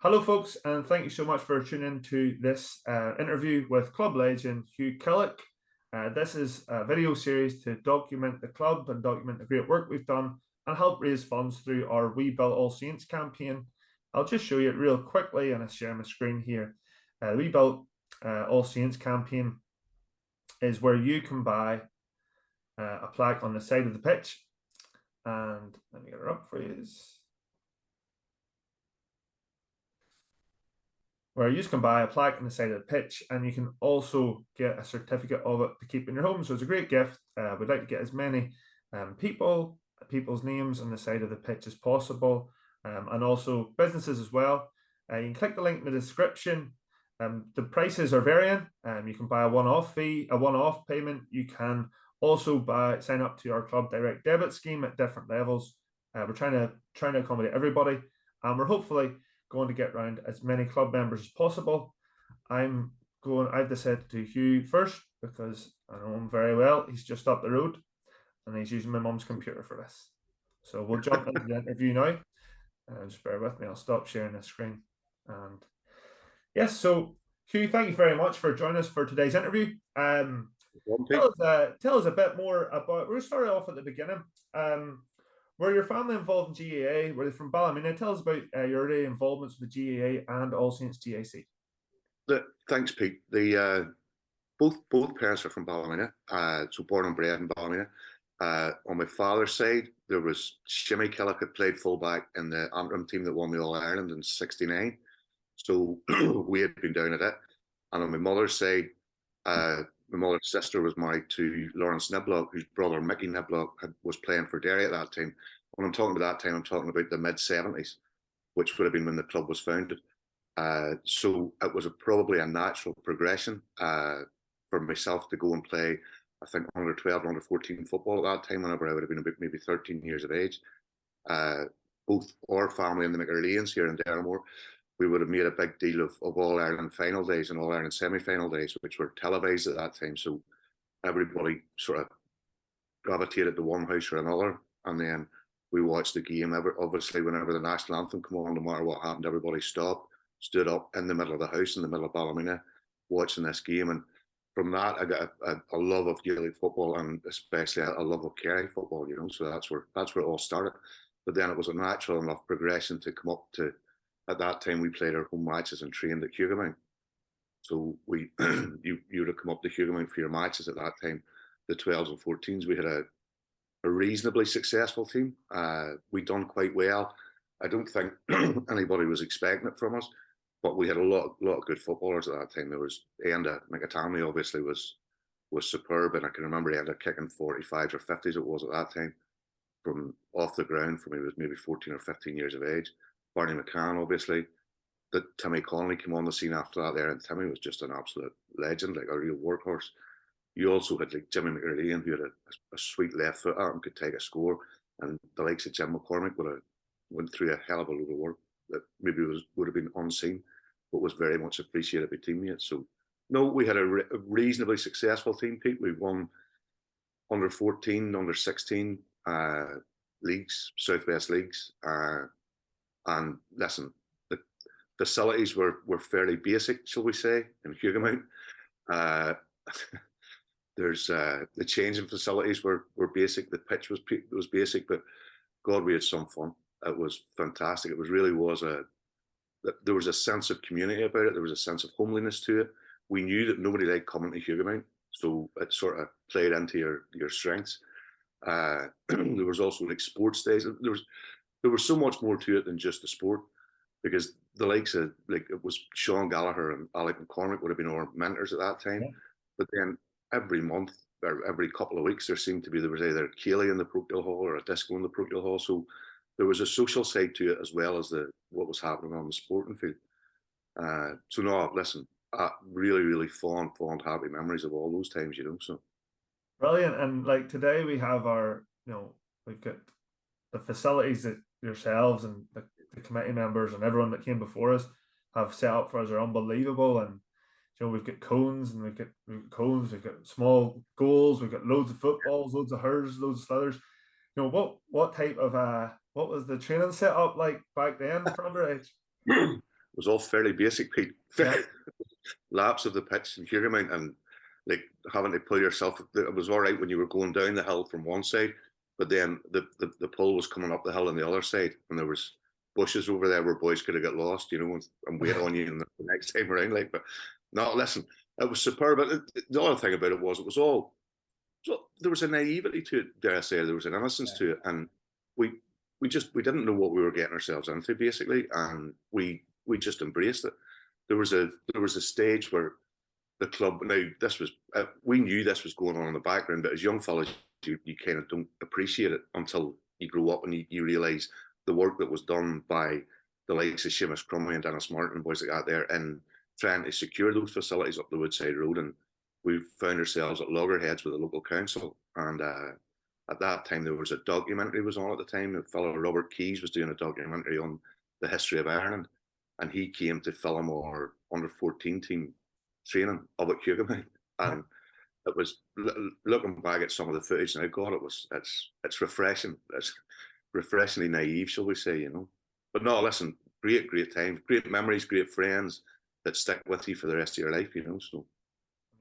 Hello, folks, and thank you so much for tuning in to this interview with club legend Hugh Killough. This is a video series to document the club and document the great work we've done and help raise funds through our We Built All Saints campaign. I'll just show you it real quickly and I share my screen here. We Built All Saints campaign is where you can buy a plaque on the side of the pitch. And let me get her up for you. Where you can buy a plaque on the side of the pitch, and you can also get a certificate of it to keep in your home. So it's a great gift. We'd like to get as many people's names on the side of the pitch as possible, and also businesses as well. You can click the link in the description. The prices are varying. You can buy a one-off fee, a one-off payment. You can also sign up to our club direct debit scheme at different levels. We're trying to accommodate everybody, and we're hopefully going to get around as many club members as possible. I've decided to Hugh first because I know him very well. He's just up the road and he's using my mum's computer for this. So we'll jump into the interview now. Just bear with me. I'll stop sharing the screen. And yes, so Hugh, thank you very much for joining us for today's interview. Tell us a bit more about, we'll start off at the beginning. Were your family involved in GAA? Were they from Ballymena? Tell us about your early involvements with the GAA and All Saints GAC. Thanks, Pete. Both parents are from Ballymena, so born and bred in Ballymena. On my father's side, there was Timmy Connolly who played fullback in the Antrim team that won the All Ireland in '69. So we had been down at it. And on my mother's side, my mother's sister was married to Lawrence Niblock, whose brother Mickey Niblock was playing for Derry at that time. When I'm talking about that time, I'm talking about the mid-70s, which would have been when the club was founded. So it was probably a natural progression for myself to go and play, I think, under 12, under 14 football at that time, whenever I would have been about maybe 13 years of age. Both our family and the McErleans here in Derrimore, we would have made a big deal of All Ireland final days and All Ireland semi-final days, which were televised at that time. So everybody sort of gravitated to one house or another. And then we watched the game. Obviously, whenever the national anthem came on, no matter what happened, everybody stood up in the middle of the house, in the middle of Ballymena, watching this game. And from that, I got a love of Gaelic football and especially a love of Kerry football, you know. So that's where it all started. But then it was a natural enough progression to come up to, at that time, we played our home matches and trained at Hughamount. So you would have come up to Hughamount for your matches at that time. The 12s and 14s, we had a reasonably successful team. We'd done quite well. I don't think anybody was expecting it from us, but we had a lot of good footballers at that time. There was Enda McAtamney, obviously was superb, and I can remember he ended up kicking 45s or 50s. It was at that time from off the ground from he was maybe 14 or 15 years of age. Barney McCann, obviously. That Timmy Connolly came on the scene after that there, and Timmy was just an absolute legend, like a real workhorse. You also had like Jimmy McErlean, who had a sweet left foot and could take a score, and the likes of Jim McCormick would have went through a hell of a load of work that maybe would have been unseen, but was very much appreciated by teammates. So no, we had a reasonably successful team, Pete. We won under 14, under 16 leagues, Southwest leagues. And listen, the facilities were fairly basic, shall we say, in Hughamount. There's the changing facilities were basic. The pitch was basic, but God, we had some fun. It was fantastic. It really was there was a sense of community about it. There was a sense of homeliness to it. We knew that nobody liked coming to Hughamount, so it sort of played into your strengths. There was also like sports days. There was so much more to it than just the sport, because the likes of, like, it was Sean Gallagher and Alec McCormick would have been our mentors at that time. Yeah. But then every month or every couple of weeks, there was either Ceilidh in the Parochial Hall or a disco in the Parochial Hall. So there was a social side to it as well as what was happening on the sporting field. So no, listen, really, really fond, happy memories of all those times, you know. So brilliant. And like today we have we've got the facilities that yourselves and the committee members and everyone that came before us have set up for us are unbelievable. And we've got cones and we've got small goals, we've got loads of footballs, loads of hurls, loads of slithers. What type of what was the training set up like back then for underage? was all fairly basic, Pete. Yeah. Laps of the pitch and huge amount, and like having to pull yourself. It was all right when you were going down the hill from one side, but then the pull was coming up the hill on the other side, and there was bushes over there where boys could have got lost, you know, and wait on you the next time around. Like, but no, listen, it was superb. But the other thing about it was all. So there was a naivety to it, dare I say, there was an innocence to it, and we we didn't know what we were getting ourselves into basically, and we just embraced it. There was a stage where the club, now this was we knew this was going on in the background, but as young fellas you kind of don't appreciate it until you grow up and you realise the work that was done by the likes of Seamus Crumley and Dennis Martin and boys like that there in trying to secure those facilities up the Woodside Road. And we found ourselves at loggerheads with the local council, and at that time there was a documentary was on at the time. A fellow Robert Keyes was doing a documentary on the history of Ireland, and he came to film our under 14 team training up at Hugh, and it was looking back at some of the footage now. God, it's refreshing. It's refreshingly naive, shall we say? You know, but no, listen, great times, great memories, great friends that stick with you for the rest of your life. You know, so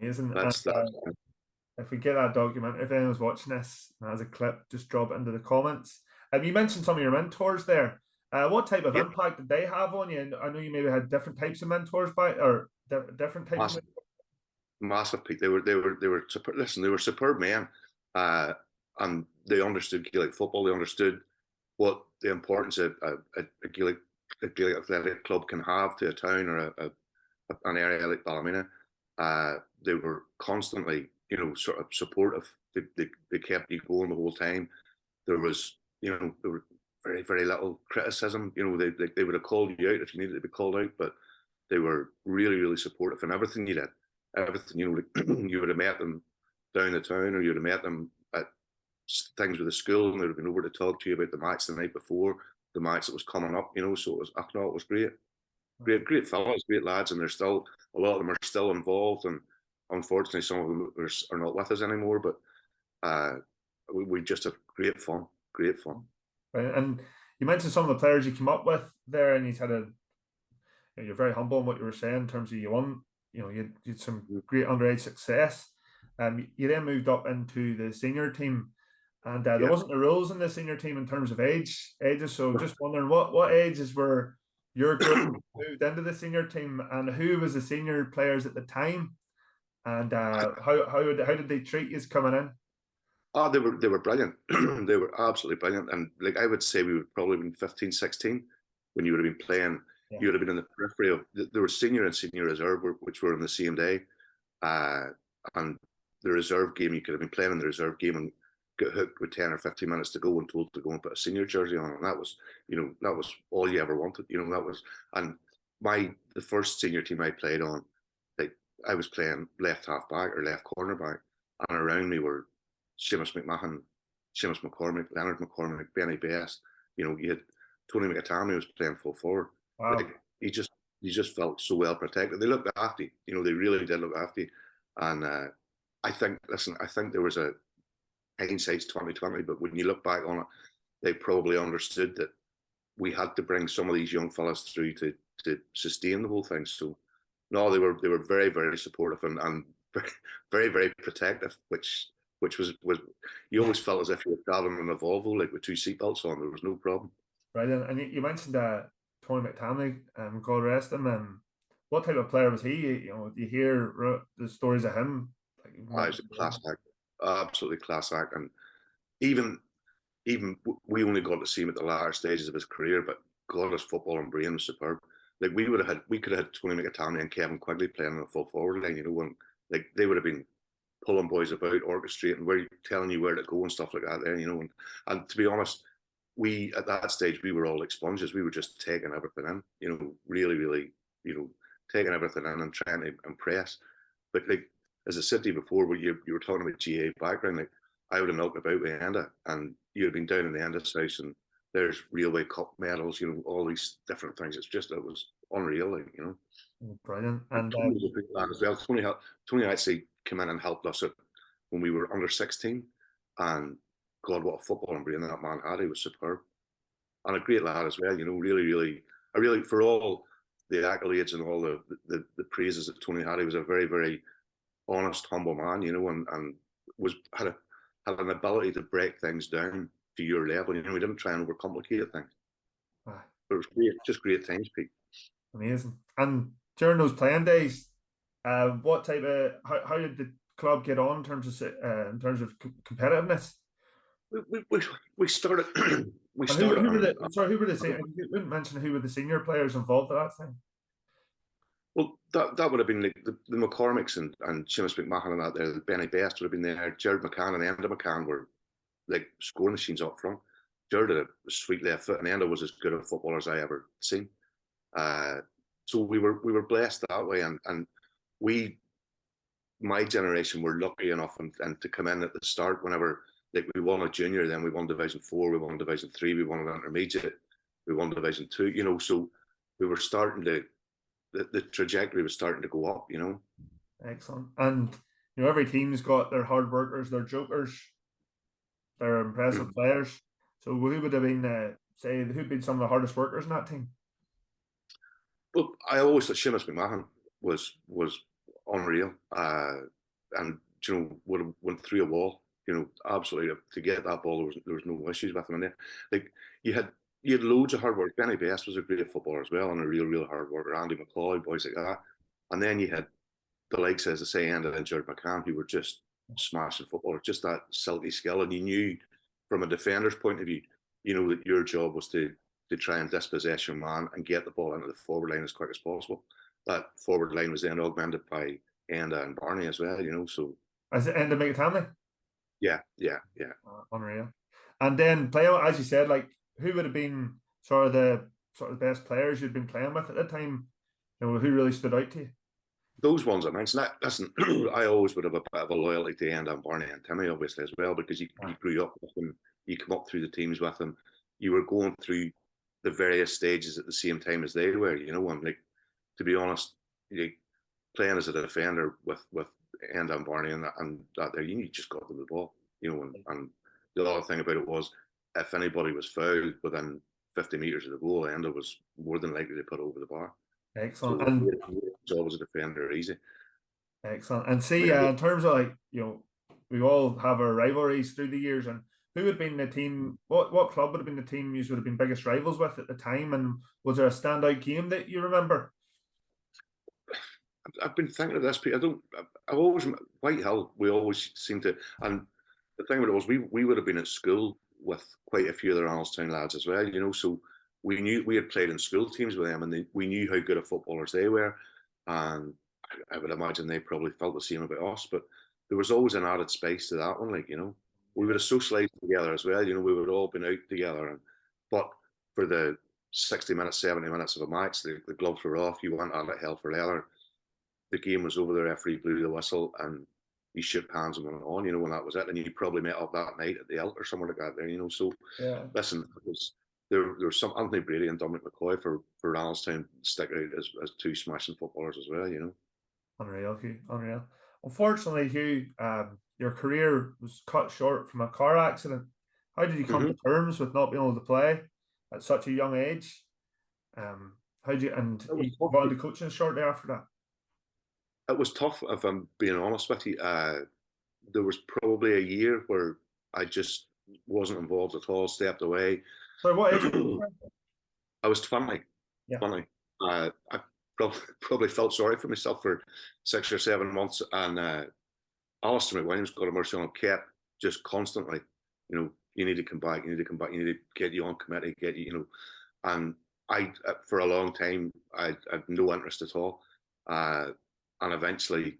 Amazing. that's that. If we get that documentary, if anyone's watching this and has a clip, just drop it into the comments. You mentioned some of your mentors there. What type of impact did they have on you? And I know you maybe had different types of mentors different types massive, of mentors. massive Pete. They were listen, they were superb men, and they understood Gaelic football. They understood what the importance of a Gaelic athletic club can have to a town or an area like Ballymena. They were constantly, you know, sort of supportive. They kept you going the whole time. There was, you know, there were very little criticism. You know, they would have called you out if you needed to be called out, but they were really supportive in everything you did. Everything, you know, you would have met them down the town, or you would have met them at things with the school, and they would have been over to talk to you about the match the night before, the match that was coming up. You know, so it was, I know it was great. Great fellas, great lads, and they're still, a lot of them are still involved, and unfortunately some of them are not with us anymore, but we just have great fun. Right. And you mentioned some of the players you came up with there, and you're very humble in what you were saying in terms of you won, you had some great underage success. You then moved up into the senior team, and there wasn't the rules in the senior team in terms of ages. So just wondering what ages were your group moved into the senior team, and who was the senior players at the time, and how did they treat you coming in? Oh, they were brilliant. They were absolutely brilliant. And like I would say, we would probably been 15, 16 when you would have been playing. Yeah. You would have been in the periphery of. There were senior and senior reserve, which were on the same day, and the reserve game, you could have been playing in the reserve game and got hooked with 10 or 15 minutes to go and told to go and put a senior jersey on, and that was, you know, that was all you ever wanted. You know, that was. And the first senior team I played on, like I was playing left half back or left corner back, and around me were Seamus McMahon, Seamus McCormick, Leonard McCormick, Benny Best. You know, you had Tony McAtamy was playing full forward. Wow. Like, you just felt so well protected. They looked after you. You know, they really did look after you. And I think there was a hindsight's 2020, but when you look back on it, they probably understood that we had to bring some of these young fellas through to sustain the whole thing. So no, they were very supportive and very protective, which was you always felt as if you were traveling in a Volvo, like with two seatbelts on. There was no problem. Right, and you mentioned Tony McTamney, God rest him. What type of player was he? You know, you hear the stories of him. He was a class act, absolutely class act, and even we only got to see him at the latter stages of his career, but God, his football and brain was superb. Like we could have had Tony McTamney and Kevin Quigley playing on the full forward line, you know, and like they would have been pulling boys about, orchestrating, telling you where to go and stuff like that there, you know. And to be honest, we at that stage we were all like sponges. We were just taking everything in, you know, really, you know, taking everything in and trying to impress. But like as I said to you before, where you were talking about GA background, like I would have knocked about with Enda, and you'd have been down in the Enda's house, and there's Railway Cup medals, you know, all these different things. It was unreal, like, you know. Brilliant. And Tony was a big lad as well. Tony actually came in and helped us when we were under 16, and God, what a football and brain that man had. He was superb, and a great lad as well. You know, really, for all the accolades and all the praises that Tony had. He was a very, very honest, humble man, you know, and had an ability to break things down to your level. You know, he didn't try and overcomplicate things. Ah, But it was great, just great times, Pete. amazing. And during those playing days, what type of how did the club get on in terms of competitiveness? We started we And started who were on the sorry, who were the senior? You didn't mention who were the senior players involved at that time. well, that would have been like the McCormicks and Seamus McMahon and that there. Benny Best would have been there. Jared McCann and Enda McCann were like scoring machines up front. Jared had a sweet left foot, and Enda was as good a footballer as I ever seen. So we were blessed that way, and we, my generation, were lucky enough and to come in at the start whenever like we won a junior, then we won Division 4, we won Division 3, we won an intermediate, we won Division 2. You know, so we were starting to the trajectory was starting to go up. You know. Excellent. And every team's got their hard workers, their jokers, their impressive players. So who would have been say who'd been some of the hardest workers in that team? Well, I always thought Seamus McMahon was unreal, and you know would have went through a wall. You know, absolutely to get that ball. There was no issues with him in there. Like you had loads of hard work. Benny Best was a great footballer as well, and a real hard worker. Andy McCauley, boys like that. And then you had the likes, as I say, and Jared McCann, who were just smashing footballers, just that silky skill. And you knew from a defender's point of view, you know that your job was to try and dispossess your man and get the ball into the forward line as quick as possible. That forward line was then augmented by Enda and Barney as well, you know. So As it ended McTamley? yeah. Unreal. And then playing, as you said, like who would have been sort of the best players you'd been playing with at the time? Who really stood out to you? Those ones I mentioned, listen, I always would have a bit of a loyalty to Enda and Barney and Timmy, obviously, as well, because you grew up with them, you come up through the teams with them, you were going through the various stages at the same time as they were, you know. And like, to be honest, playing as a defender with Enda and Barney and that there, you just got them the ball, you know. And the other thing about it was, if anybody was fouled within 50 metres of the goal, Enda was more than likely to put it over the bar. Excellent. So And job as a defender easy. excellent. And see, in terms of like, we all have our rivalries through the years, and who would have been the team? What club would have been the team you would have been biggest rivals with at the time? And was there a standout game that you remember? I've been thinking of this, Pete. I've always Whitehill. We always seem to, and the thing about it was we would have been at school with quite a few of the Arnoldstown lads as well, you know. So we knew we had played in school teams with them, and we knew how good of footballers they were, and I would imagine they probably felt the same about us. But there was always an added space to that one, like, you know. We would have socialised together as well, you know. We would have all been out together, but for the 60 minutes, 70 minutes of a match, the gloves were off. You went at it hell for leather. The game was over, the referee blew the whistle, and you shook hands and went on, you know, and that was it. And you probably met up that night at the Elk or somewhere like that there, you know. So listen, there was some Anthony Brady and Dominic McCoy for Arnoldstown stick out as two smashing footballers as well, you know. Unreal, Hugh. Unreal. Unfortunately, Hugh, your career was cut short from a car accident. How did you come to terms with not being able to play at such a young age? How did you got into coaching shortly after that? It was tough, if I'm being honest with you. There was probably a year where I just wasn't involved at all, stepped away. So what age were you? I was 20. Yeah. 20. I probably felt sorry for myself for 6 or 7 months, and Alistair McWilliams, got a mercy on him, kept just constantly, you know, you need to come back, you need to come back, you need to get you on committee, get you, you know. And I, for a long time, I had no interest at all. And eventually,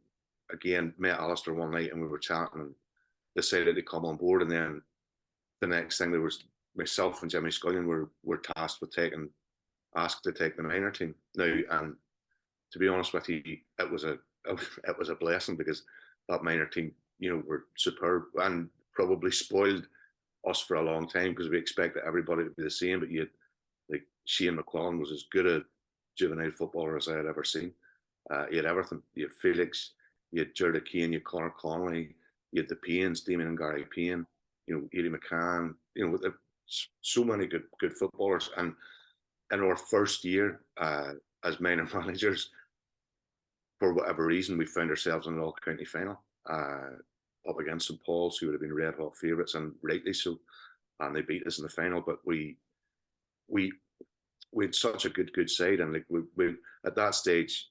again, met Alistair one night and we were chatting and decided to come on board. And then the next thing, there was myself and Jimmy Scullion were tasked with asked to take the minor team now. And to be honest with you, it was a blessing, because that minor team, you know, were superb and probably spoiled us for a long time, because we expected everybody to be the same. But you had, like, Shane McQuillan was as good a juvenile footballer as I had ever seen. You had everything. You had Felix, you had Jared Kane, you had Conor Connolly, you had the Paynes, Damien and Gary Payne, you know, Eddie McCann, you know, so many good footballers. And in our first year, as minor managers, for whatever reason, we found ourselves in an all-county final up against St Paul's, who would have been red hot favourites, and rightly so, and they beat us in the final. But we had such a good side, and like we at that stage,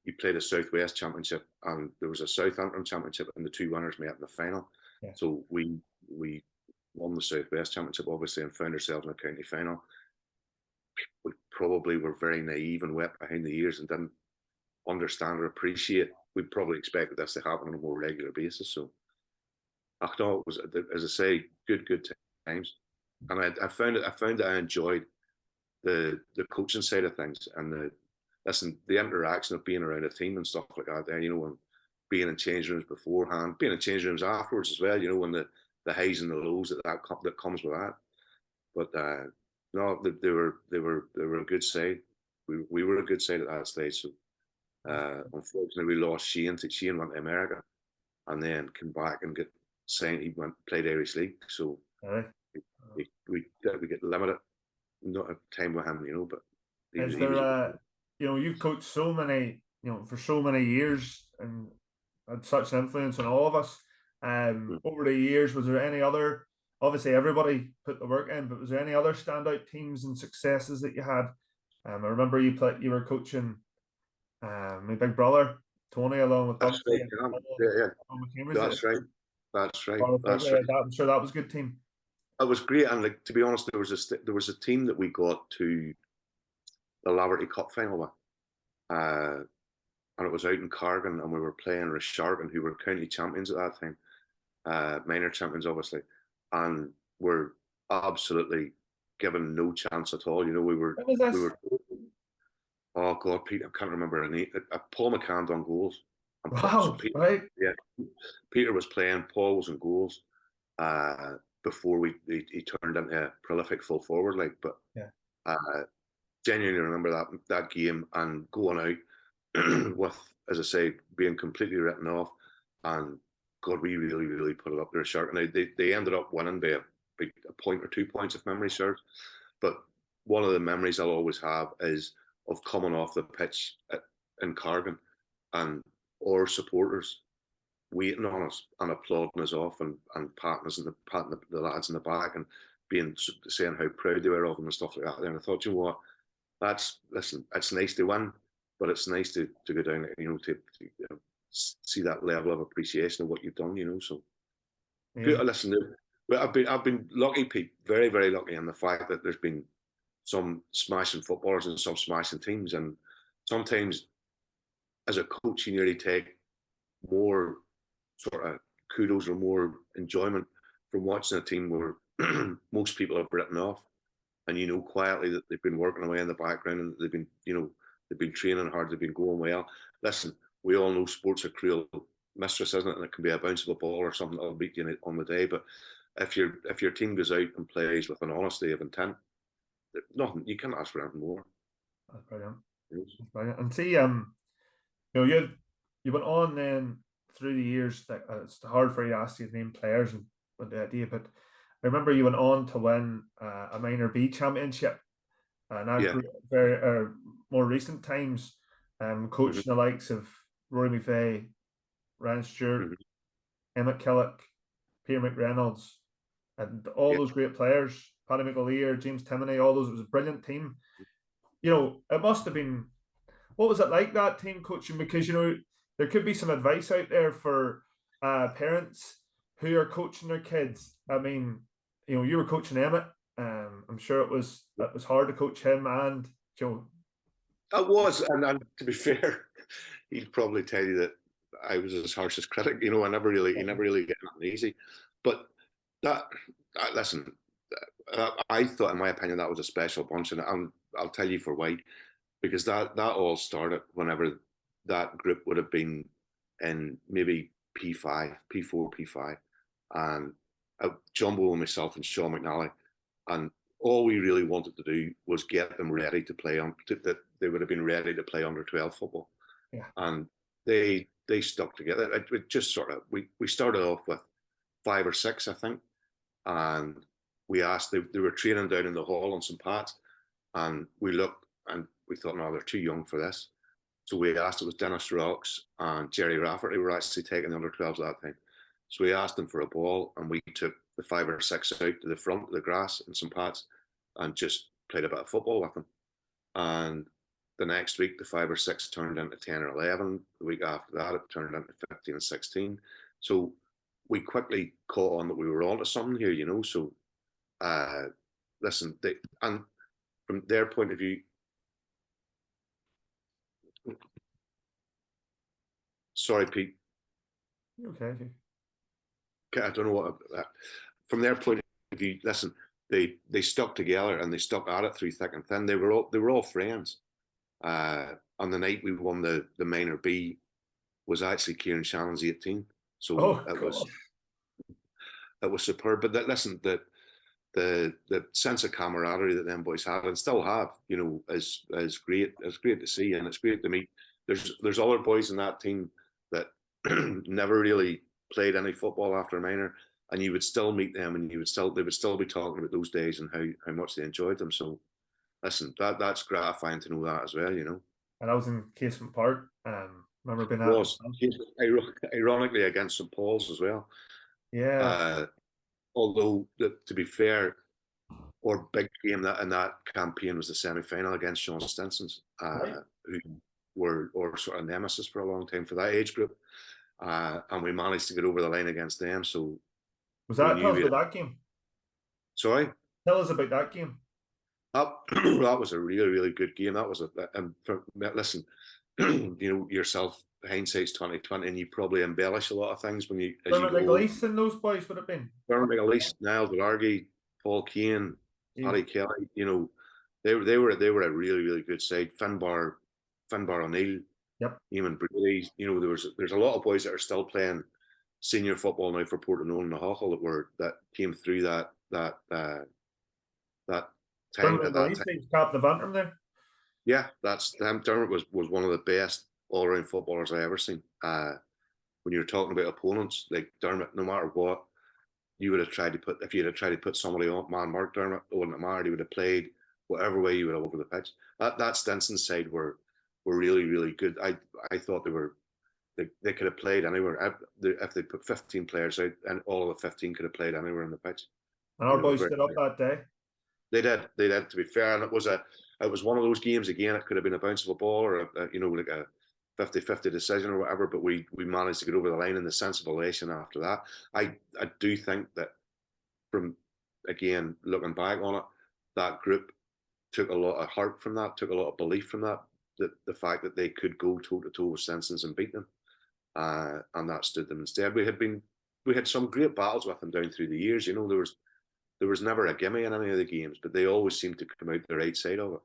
you played a Southwest Championship, and there was a Southampton Championship, and the two winners met in the final. Yeah. So we won the Southwest Championship, obviously, and found ourselves in a county final. We probably were very naive and wet behind the ears and didn't understand or appreciate. We probably expected this to happen on a more regular basis. So I thought it was, as I say, good times, and I found that I enjoyed the coaching side of things, and the interaction of being around a team and stuff like that. There, and being in change rooms beforehand, being in change rooms afterwards as well. When the highs and the lows that comes with that. But no, they were a good side. We were a good side at that stage. So unfortunately, we lost Shane. Shane went to America, and then came back and got signed. He played Irish League. So we get limited not a time with him, but is there you've coached so many, for so many years and had such an influence on all of us. Over the years, was there any other, obviously everybody put the work in, but was there any other standout teams and successes that you had? I remember you were coaching my big brother Tony along with That's Bumpy. right. That's right. I'm sure that was a good team. It was great, and like, to be honest, there was a team that we got to the Laverty Cup final with, and it was out in Cargan, and we were playing Reshargan, who were county champions at that time, minor champions obviously, and were absolutely given no chance at all. We were. Oh God, Pete, I can't remember her name. Paul McCann on goals. Wow, so Peter, right? Yeah, Peter was playing. Paul was in goals. Before he turned into a prolific full forward, but genuinely remember that game and going out with, as I say, being completely written off, and God, we really put it up there short. And they ended up winning by a point or 2 points, if memory serves. But one of the memories I'll always have is of coming off the pitch in Cargan, and our supporters waiting on us and applauding us off, and patting us and patting the lads in the back, and saying how proud they were of them and stuff like that. And I thought, what, listen, it's nice to win, but it's nice to go down, to see that level of appreciation of what you've done, So listen, I've been lucky, Pete, very lucky in the fact that there's been some smashing footballers and some smashing teams, and sometimes as a coach you nearly take more sort of kudos or more enjoyment from watching a team where most people have written off, and quietly that they've been working away in the background, and they've been training hard, they've been going well. Listen, we all know sports are cruel mistress, isn't it? And it can be a bounce of a ball or something that'll beat you on the day. But if your team goes out and plays with an honesty of intent, nothing, you can't ask for anything more. That's brilliant. That's brilliant. And see, you went on then through the years. That it's hard for you to ask you to name players and with the idea, but I remember you went on to win a minor B championship, and very more recent times, coaching the likes of Rory McVeigh, Ryan Stewart, Emmett Killough, Peter McReynolds, and all those great players, Paddy McAleer, James Timoney, all those. It was a brilliant team. It must have been. What was it like, that team coaching? Because there could be some advice out there for parents who are coaching their kids. I mean, you were coaching Emmett. I'm sure it was hard to coach him, and Joe. It was, and to be fair, he'd probably tell you that I was his harshest critic. He never really get nothing easy. But listen, I thought, in my opinion, that was a special bunch, and I'll tell you for why. Because that all started whenever that group would have been in maybe P5, P4, P5, and Jumbo and myself and Sean McNally, and all we really wanted to do was get them ready to play that they would have been ready to play under 12 football, and they stuck together. It just sort of we started off with 5 or 6, I think, and we asked, they were training down in the hall on St. Pat's, and we looked and we thought, no, they're too young for this. So we asked, it was Dennis Rocks and Jerry Rafferty were actually taking the under 12s at that time. So we asked them for a ball, and we took the 5 or 6 out to the front of the grass in some pads and just played a bit of football with them. And the next week, the 5 or 6 turned into 10 or 11. The week after that, it turned into 15 and 16. So we quickly caught on that we were onto something here, you know. So, listen, and from their point of view, sorry, Pete. Okay. I don't know what. From their point of view, listen, they stuck together and they stuck at it through thick and thin. They were all friends. On the night we won the minor B was actually Kieran Shannon's 18. So it was superb. But listen, the sense of camaraderie that them boys had and still have, you know, is great. It's great to see, and it's great to meet. There's other boys in that team that never really played any football after minor, and you would still meet them, and they would still be talking about those days and how much they enjoyed them. So listen, that's gratifying to know that as well, you know. And I was in Casement Park. Remember being at was ironically against St Paul's as well. Yeah. Although to be fair, our big game in that campaign was the semi-final against Sean Stinson's, Right. who were our sort of nemesis for a long time for that age group, and we managed to get over the line against them. So tell us about that game? Sorry, tell us about that game. That was a really, really good game. That was listen, you know yourself, hindsight's 2020, and you probably embellish a lot of things when you Dermot McAleese and those boys would have been. Dermot McAleese, Niall Delargy, Paul Kane, Paddy Kelly. You know, they were a really, really good side. Finbar O'Neill, yep, Eamon Brady. You know, there's a lot of boys that are still playing senior football now for Portnoy and Nahuatl that came through that time. Dermot McAleese capped the Bantram there. Yeah, Dermot was one of the best all-round footballers I ever seen. When you're talking about opponents, like Dermot, no matter what, you would have tried to put, if you had tried to put somebody on man mark Dermot, it wouldn't have mattered. He would have played whatever way you would have over the pitch. That Stinson side were really, really good. I thought they could have played anywhere. If they put 15 players out, and all of the 15 could have played anywhere in the pitch. And our boys stood up that day. They did, to be fair, and it was one of those games. Again, it could have been a bounce of a ball or like a 50-50 decision or whatever, but we managed to get over the line in the sense of elation after that. I do think that, from again looking back on it, that group took a lot of heart from that, took a lot of belief from that, the fact that they could go toe to toe with Stinsons and beat them, and that stood them instead. We had some great battles with them down through the years. You know, there was never a gimme in any of the games, but they always seemed to come out the right side of it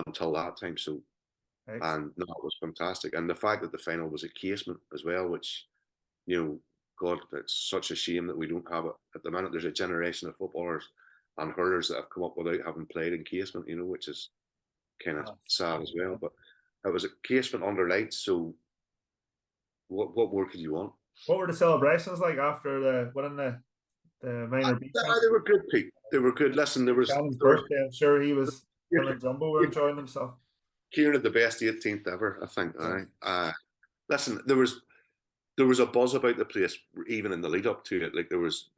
until that time. So, and no, it was fantastic. And the fact that the final was at Casement as well, which, you know, God, it's such a shame that we don't have it at the minute. There's a generation of footballers and hurlers that have come up without having played in Casement, you know, which is kind of sad as well. But it was at Casement under lights, so what more could you want? What were the celebrations like after winning the minor B? They were good, Pete. They were good. Listen, there was Shannon's birthday. I'm sure he was. Him and Jumbo were enjoying themselves. Kieran had the best 18th ever, I think. Listen, there was a buzz about the place even in the lead up to it. Like there was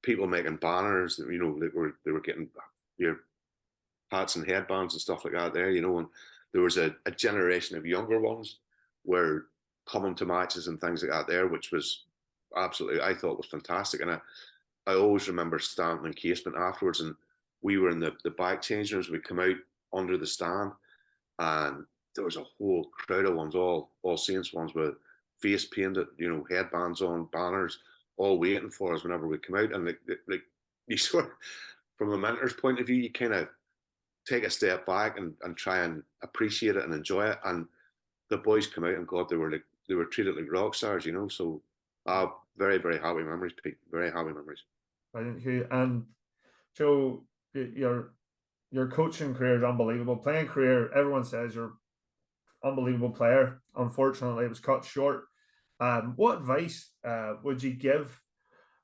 people making banners. You know, they were getting your hats and headbands and stuff like that there. You know, and there was a generation of younger ones were coming to matches and things like that there, which was absolutely, I thought, was fantastic. And I always remember standing in Casement afterwards, and we were in the back change rooms. We come out under the stand, and there was a whole crowd of ones, all Saints ones with face painted, you know, headbands on, banners, all waiting for us whenever we come out. And like you sort of, from a mentor's point of view, you kind of take a step back and try and appreciate it and enjoy it. And the boys come out, and God, they were treated like rock stars, you know. So very, very happy memories, Pete. Very happy memories. And Joe, your coaching career is unbelievable. Playing career, everyone says you're an unbelievable player. Unfortunately, it was cut short. What advice would you give?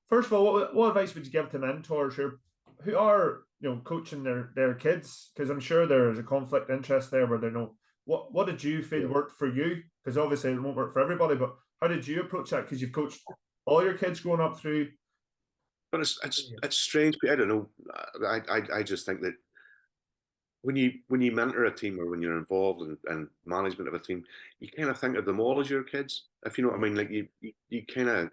First of all, what advice would you give to mentors who are coaching their kids? Because I'm sure there is a conflict of interest there where they know what did you feel Yeah. worked for you? Because obviously it won't work for everybody, but how did you approach that? Because you've coached all your kids growing up through. But it's strange. I don't know. I just think that when you mentor a team or when you're involved in management of a team, you kind of think of them all as your kids. If you know what I mean, like you kind of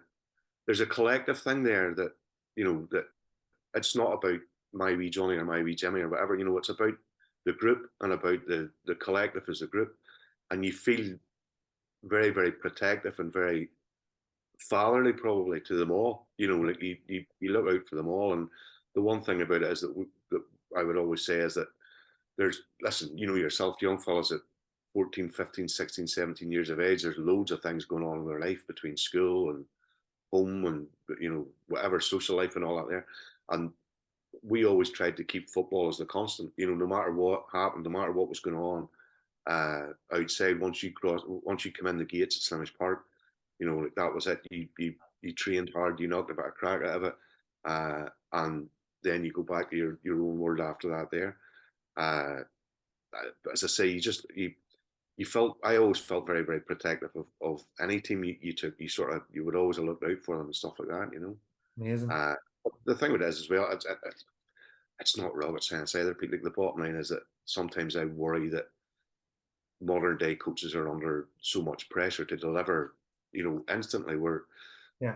there's a collective thing there that that it's not about my wee Johnny or my wee Jimmy or whatever. It's about the group and about the collective as a group, and you feel very very protective and very fatherly probably to them all. Like you look out for them all, and the one thing about it is that I would always say is that listen, yourself, young fellas at 14, 15, 16, 17 years of age, there's loads of things going on in their life between school and home and whatever social life and all that there. And we always tried to keep football as the constant, no matter what happened, no matter what was going on outside. Once you come in the gates at Slimish Park, like that was it. You trained hard, you knocked a bit of crack out of it, and then you go back to your own world after that there. uh, as I say, you felt. I always felt very very protective of any team you took. You would always have looked out for them and stuff like that. Amazing. The thing with it is as well, it's not rocket science either. Like the bottom line is that sometimes I worry that modern day coaches are under so much pressure to deliver, instantly. Where Yeah.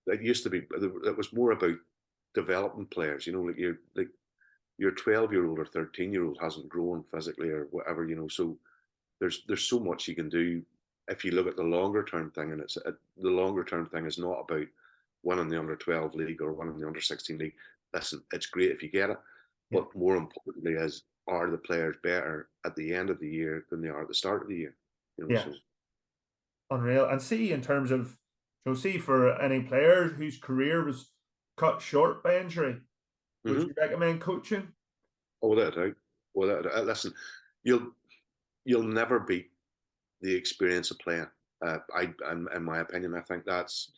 it used to be, it was more about developing players. Like your 12-year-old or 13-year-old hasn't grown physically or whatever. So there's so much you can do if you look at the longer term thing, and the longer term thing is not about winning the under 12 league or winning the under 16 league. Listen, it's great if you get it, Yeah. but more importantly is, are the players better at the end of the year than they are at the start of the year? Yeah. So Unreal. And see, in terms of, see for any player whose career was cut short by injury, would mm-hmm. you recommend coaching? Oh, without a doubt, without a doubt. Listen, you'll never beat the experience of playing. In my opinion, I think that's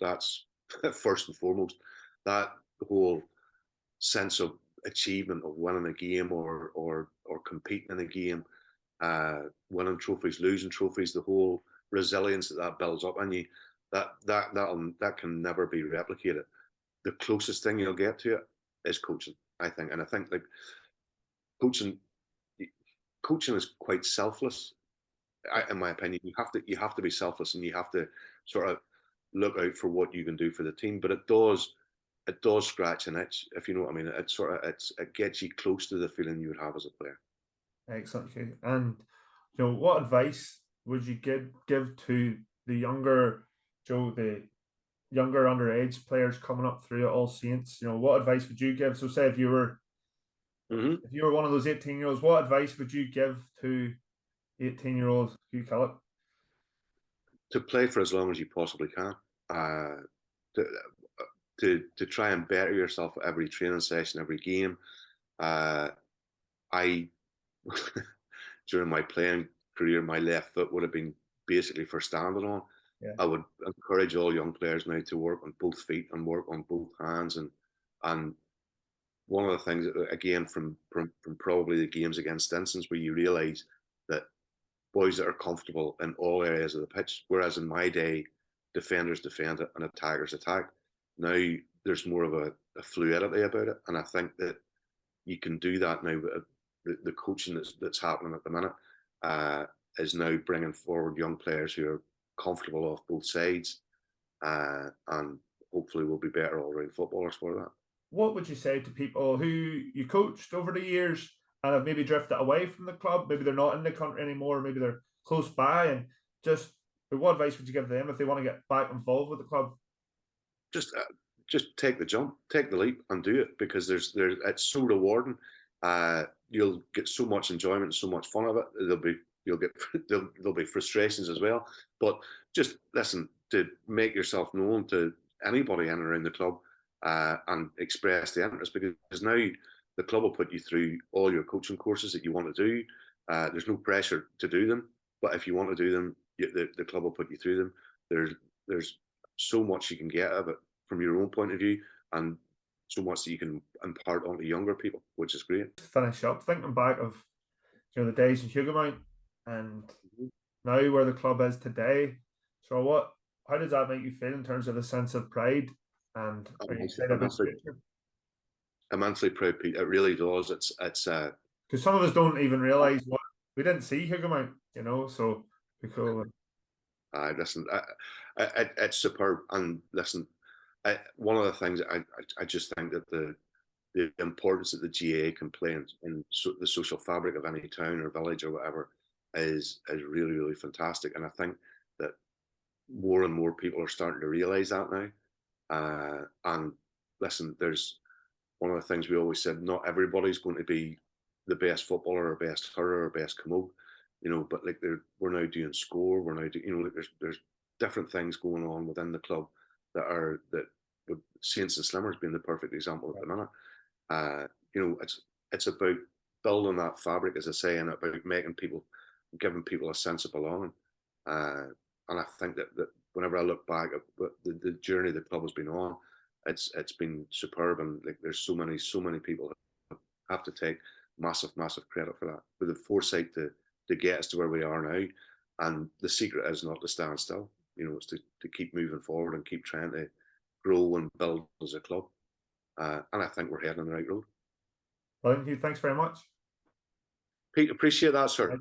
first and foremost. That whole sense of achievement of winning a game or competing in a game, winning trophies, losing trophies, the whole resilience that builds up, and that can never be replicated. The closest thing you'll get to it is coaching, I think, and I think like coaching coaching is quite selfless. In my opinion, you have to be selfless, and you have to sort of look out for what you can do for the team. But it does scratch an itch, if you know what I mean. It gets you close to the feeling you would have as a player. Excellent. Okay. And what advice would you give to the younger the younger underage players coming up through at All Saints? What advice would you give? So say if you were Mm-hmm. one of those 18-year-olds, what advice would you give to 18-year-old Hugh Killough? To play for as long as you possibly can. Uh, to, to try and better yourself at every training session, every game. I during my playing career, my left foot would have been basically for standing on. Yeah. I would encourage all young players now to work on both feet and work on both hands. And one of the things, again, from probably the games against Stinsons, where you realise that boys that are comfortable in all areas of the pitch, whereas in my day, defenders defend it and attackers attack. Now there's more of a fluidity about it, and I think that you can do that now. The coaching that's happening at the minute is now bringing forward young players who are comfortable off both sides, and hopefully will be better all-round footballers for that. What would you say to people who you coached over the years and have maybe drifted away from the club? Maybe they're not in the country anymore, maybe they're close by, and what advice would you give them if they want to get back involved with the club? Just take the jump, take the leap, and do it, because it's so rewarding. You'll get so much enjoyment and so much fun of it. There'll be frustrations as well, but just listen, to make yourself known to anybody in and around the club, and express the interest, because now the club will put you through all your coaching courses that you want to do. There's no pressure to do them, but if you want to do them, the club will put you through them. There's so much you can get out of it from your own point of view, and so much that you can impart onto younger people, which is great. To finish up, thinking back of the days in Hugomount and now where the club is today. So how does that make you feel in terms of a sense of pride? And are you excited about the future? Immensely proud, Pete. It really does. It's because some of us don't even realise what we didn't see Hugomount, so be cool. Listen, it's superb. And listen, one of the things I just think that the importance that the GA can play in the social fabric of any town or village or whatever is really, really fantastic. And I think that more and more people are starting to realise that now. And listen, there's one of the things we always said: not everybody's going to be the best footballer or best hurler or best commode, But like we're now doing score. We're now doing, like there's different things going on within the club that with Saints and Slimmers being the perfect example at the minute. It's about building that fabric, as I say, and about giving people a sense of belonging. And I think that whenever I look back at the journey the club has been on, it's been superb, and like there's so many people that have to take massive credit for that, with the foresight to get us to where we are now. And the secret is not to stand still. It's to keep moving forward and keep trying to grow and build as a club. And I think we're heading on the right road. Well, thanks very much. Pete, appreciate that, sir.